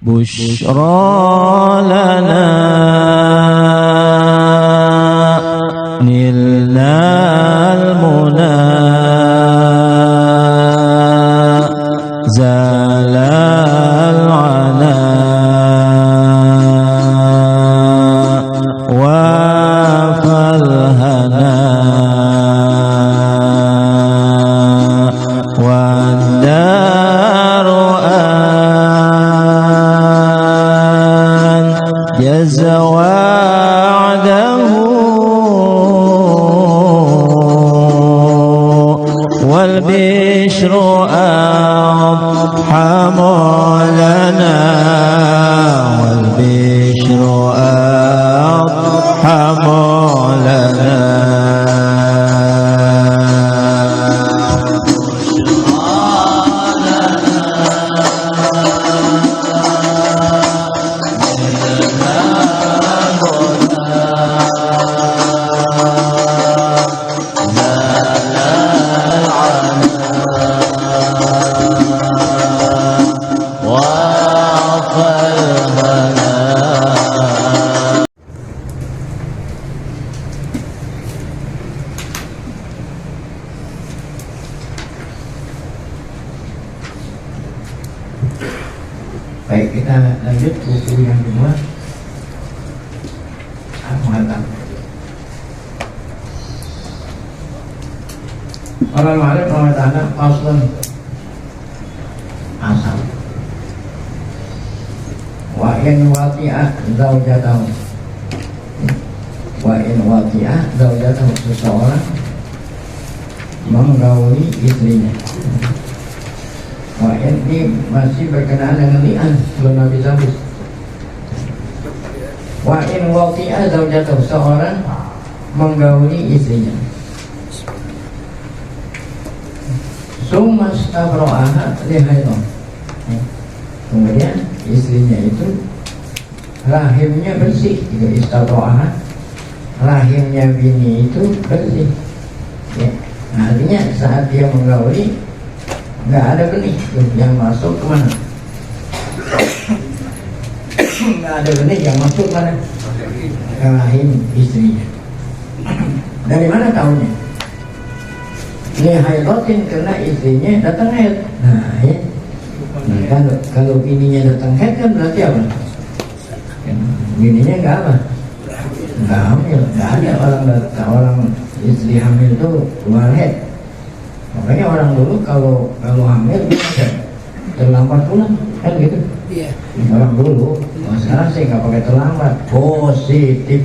بشرى لنا نلنا المنى زال العنا وافى الهنا والدار أنجز وعده والبشر أضحى لنا والبشر أضحى لنا Baik, kita lanjut buku yang kedua, Al-Muhatam. Orang Ma'rif mengatakan Faslun asal wa in wati'ah zaujatahu, wa in wati'ah zaujatahu, seseorang menggauli istrinya. Wah, ini masih berkenaan dengan li'an, belum habis. Wa in wati'a zaujatahu, seorang menggauli istrinya. Summa stabra'aha lihaidon, kemudian istrinya itu rahimnya bersih. Itu istabra'aha, rahimnya bini itu bersih ya. Nah, artinya saat dia menggauli nggak ada benih yang masuk kemana? Nggak ada benih yang masuk mana? Ke rahim istrinya. Dari mana tahunya? Lihaidotin, karena istrinya datang haid. Nah ya, kalau bininya datang haid kan berarti apa? Bininya nggak apa? Nggak hamil. Nggak ada orang istri hamil itu keluar haid. Makanya orang dulu kalau hamil terlambat pulang kan gitu. Iya. Orang dulu, sekarang sih nggak pakai terlambat, positif.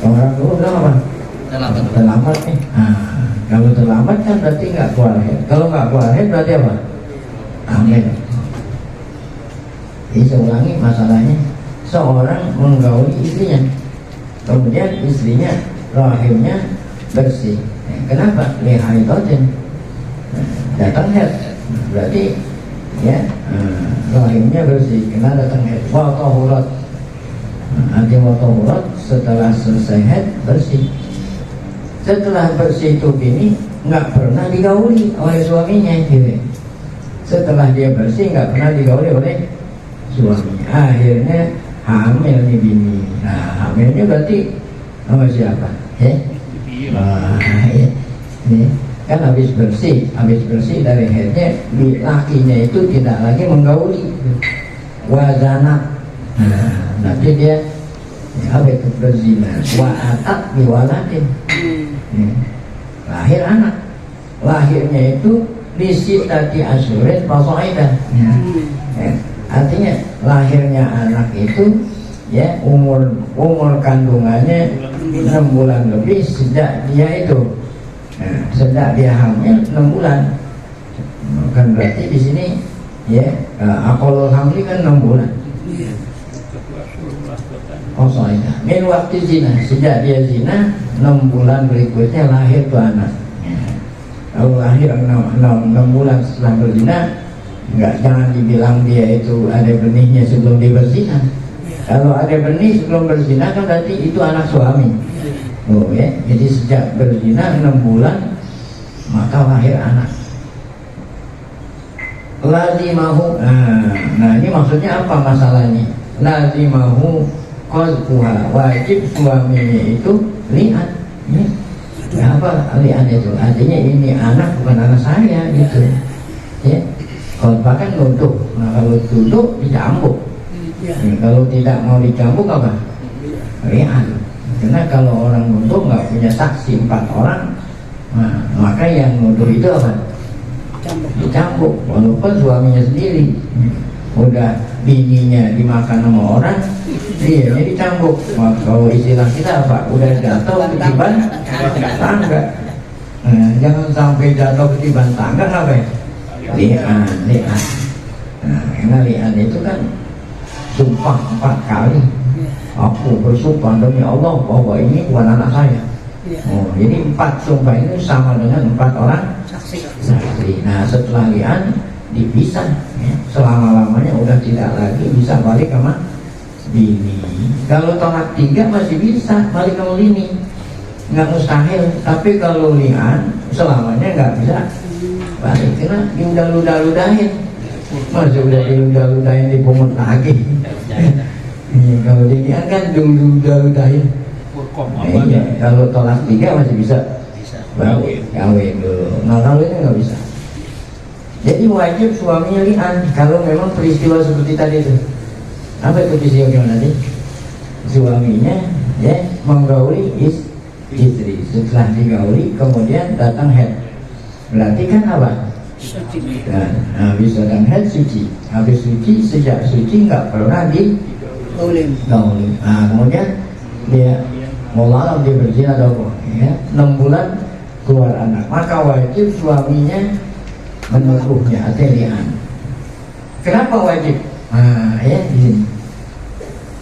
Orang dulu bilang apa? Terlambat nih. Nah, kalau terlambat kan berarti nggak keluar haid. Kalau nggak keluar haid berarti apa? Hamil. Jadi saya ulangi masalahnya, seorang menggauli istrinya, kemudian istrinya rahimnya bersih. Kenapa? Lihaidotin, datang haid, berarti ya rahimnya bersih karena datang haid. Wa tahurat, arti wa tahurat, setelah selesai haid bersih. Setelah bersih itu bini nggak pernah digauli oleh suaminya gitu. Setelah dia bersih nggak pernah digauli oleh suaminya, akhirnya hamil nih bini. Nah, hamilnya berarti sama siapa? Nah, ya. Ini kan habis bersih dari haidnya, lakinya itu tidak lagi menggauli, wazana. Nah, nanti dia apa itu berzina, wa'atat biwaladin, lahir anak. Lahirnya itu disitati asyurin fasoidah. Artinya lahirnya anak itu ya umur kandungannya 6 bulan lebih sejak dia itu. Nah, sejak dia hamil 6 bulan, kan berarti di sini ya akolul hamli kan 6 bulan. Oh soalnya min waktu zina, sejak dia zina 6 bulan berikutnya lahir tuh anak. Kalau lahir 6 bulan setelah berzina, jangan dibilang dia itu ada benihnya sebelum dia berzina. Kalau ada benih sebelum berzina kan berarti itu anak suami. Oh ya, jadi sejak berzina 6 bulan maka lahir anak. lazimahu. Nah ini maksudnya apa masalahnya? Lazimahu qazfuha, wajib suaminya itu li'an. Ya, apa li'an itu? Artinya ini anak bukan anak saya gitu. Ya. Kalau bahkan nuduh, nah kalau tuduh dicambuk. Kalau tidak mau dicambuk apa? Li'an. Karena kalau orang nuduh nggak punya saksi 4 orang, nah, maka yang nuduh itu apa? Dicambuk. Walaupun suaminya sendiri udah bininya dimakan sama orang, dia dicambuk. Nah, kalau istilah kita apa? Udah jatuh ketiban tangga. Nah, jangan sampai jatuh ketiban tangga apa ya? Li'an. Nah, karena li'an itu kan sumpah 4 kali. Aku bersumpah demi Allah bahwa ini bukan anak saya. Oh, jadi 4 sumpah ini sama dengan 4 orang saksi. Nah, setelah li'an dipisah, ya. Selama-lamanya udah tidak lagi bisa balik sama bini. Kalau tolak 3 masih bisa balik sama bini, nggak mustahil. Tapi kalau li'an selamanya nggak bisa balik, karena diudah-ludahin. Masih udah diudah-ludahin dipungut lagi. Iya, kalau dia kan diudah-ludahin. Iya, kalau tolak 3 masih bisa balik, kawin dulu. Nah kalau ini nggak bisa. Jadi wajib suaminya li'an kalau memang peristiwa seperti tadi itu. Apa itu peristiwa gimana tadi? Suaminya ya menggauli istri, setelah digauli kemudian datang head. Berarti kan apa? Nah, habis datang head suci. Habis suci, sejak suci nggak pernah digauli. Nah, kemudian dia mau malam dia berzina atau ya, 6 bulan keluar anak, maka wajib suaminya menuduhnya atau li'an. Kenapa wajib? Nah, ya di sini.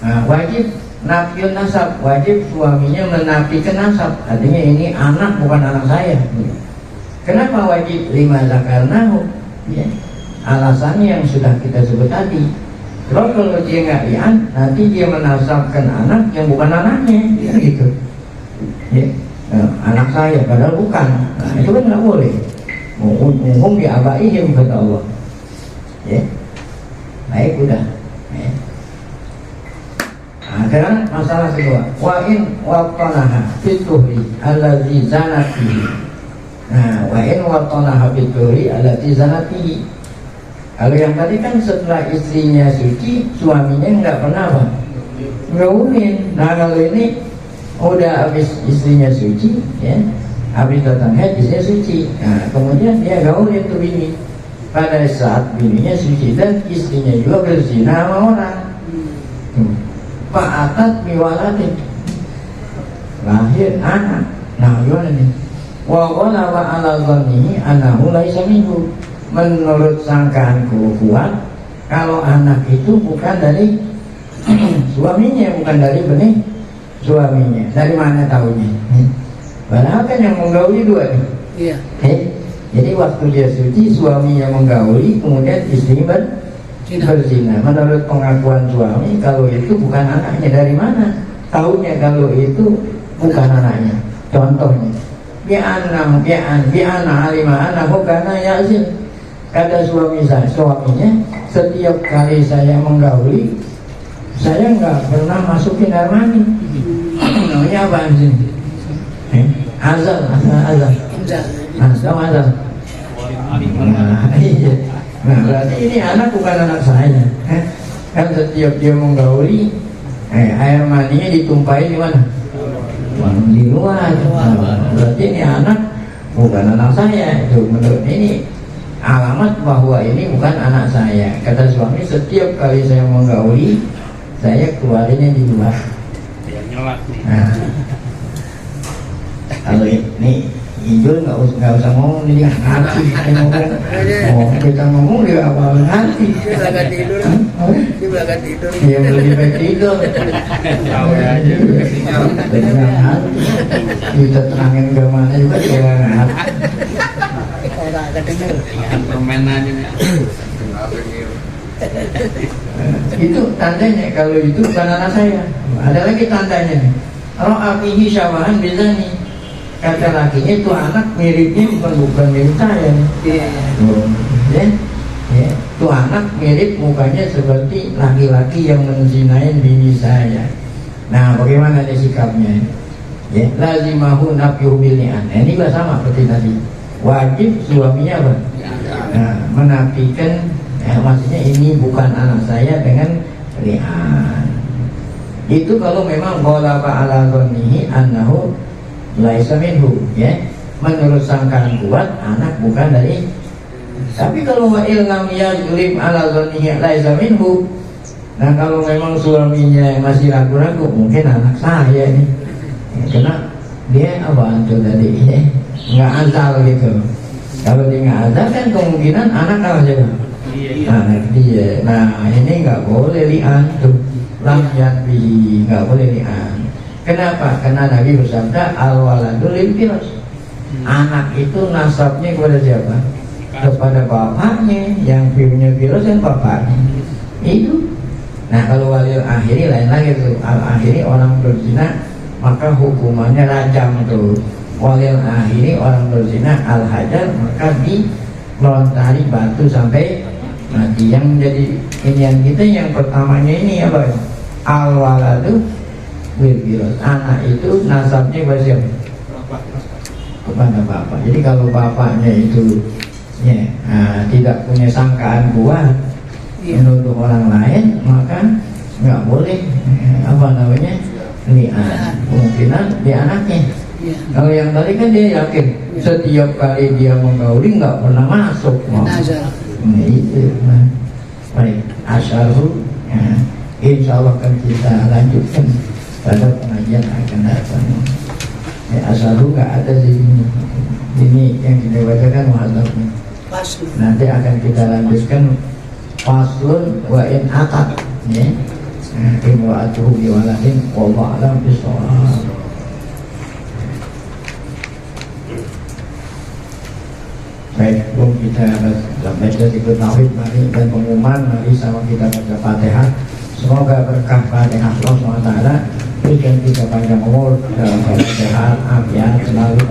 Nah, wajib nafiyun nasab, wajib suaminya menafikan nasab. Artinya ini anak bukan anak saya. Kenapa wajib? Lima zakarnahu. Ya. Alasannya yang sudah kita sebut tadi. Kalau dia nggak li'an, nanti dia menasabkan anak yang bukan anaknya, ya, gitu. Ya. Nah, anak saya padahal bukan. Nah, itu kan nggak boleh. Umum diabaihim kata Allah. Ya. Baik udah. Ya. Nah, sekarang masalah kedua. Wa in waqanaha fituhri allazi zanatihi. Nah, wa in waqanaha fituhri allazi zanatihi. Kalau yang tadi kan setelah istrinya suci, suaminya nggak pernah apa? Ngawinin. Nah kalau ini udah habis istrinya suci, ya, habis datang haid istrinya suci. Nah kemudian dia gaulin tuh bini. Pada saat bininya suci dan istrinya juga berzina sama orang. Fa'atat miwalatin, lahir anak. Nah gimana nih? Wa qala wa ala dhannihi annahu laisa minhu. Menurut sangkaanku kuat, kalau anak itu bukan dari suaminya, bukan dari benih suaminya. Dari mana tahunya? Padahal kan yang menggauli 2 nih. Iya. Jadi waktu dia suci, suaminya menggauli, kemudian istri berzina. Menurut pengakuan suami, kalau itu bukan anaknya. Dari mana tahunya kalau itu bukan anaknya? Contohnya, bi'ana alima anahu kana yazin. Kata suaminya, setiap kali saya menggauli, saya nggak pernah masukin air mani. Namanya apa sih? Azal. Azal. Nah, berarti ini anak bukan anak saya. Kan setiap dia menggauli, air maninya ditumpahi di mana? Di luar. Berarti ini anak bukan anak saya. Itu menurut ini alamat bahwa ini bukan anak saya. Kata suami, setiap kali saya menggauli, saya keluarinnya di luar. Nah, kalau ini Ijul nggak usah ngomong, dia ngerti. Kita ngomong dia apa ngerti. Dia belakang tidur. Dia lebih baik tidur. Kita terangin ke mana juga dia ngerti. Permainannya itu tandanya kalau itu bukan anak saya. Ada lagi tandanya nih. Ro'afihi syawahan bizani. Kata lakinya itu anak miripnya bukan mirip saya. Ya. ya, tuh anak mirip mukanya seperti laki-laki yang menzinain bini saya. Nah, bagaimana nih sikapnya? Ya, lazimahu nafyu bili'an. Ini juga sama seperti tadi. Wajib suaminya apa? Nah, menafikan, maksudnya ini bukan anak saya dengan li'an. Itu kalau memang ghalaba ala dhannihi annahu laisa minhu, ya. Menurut sangkaan kuat anak bukan dari. Tapi kalau wa illam yaghlib ala dhannihi laisa minhu. Nah, kalau memang suaminya masih ragu-ragu, mungkin anak saya ini. Karena dia apa itu tadi, ya? Nggak azal gitu. Kalau dia nggak azal kan kemungkinan anak apa juga? Anak dia. Nah, ini nggak boleh li'an tuh. Lam yadbihi, nggak boleh li'an. Kenapa? Karena Nabi bersabda al-waladul lil-firas. Anak itu nasabnya kepada siapa? Kepada bapaknya. Yang punya firas kan bapaknya. Itu. Nah, kalau walil akhiri lain lagi tuh. Al-akhiri orang berzina maka hukumannya rajam tuh. Walil akhiri orang berzina al-hajar maka dilontari batu sampai mati. Yang jadi inian kita yang pertamanya ini apa? Al-waladu bil-firas. Anak itu nasabnya kepada siapa? Kepada bapak. Jadi kalau bapaknya itu ya, tidak punya sangkaan kuat menuduh orang lain, maka nggak boleh apa namanya li'an. Kemungkinan di anaknya. Kalau yang tadi kan dia yakin setiap kali dia menggauli nggak pernah masuk. Nah, itu. Baik, asyaru. Insya Allah akan kita lanjutkan pada pengajian akan datang. Asyaru nggak ada di sini. Ini yang kita bacakan muhadzabnya. Nanti akan kita lanjutkan faslun wa in atat, ya. Imra'atuhu bi waladin wallahu a'lam bishawab. Baik, belum kita baca zikir tauhid mari dan pengumuman, mari sama kita baca Fatihah. Semoga berkah Fatihah Allah SWT berikan kita panjang umur dalam keadaan sehat, afiat selalu.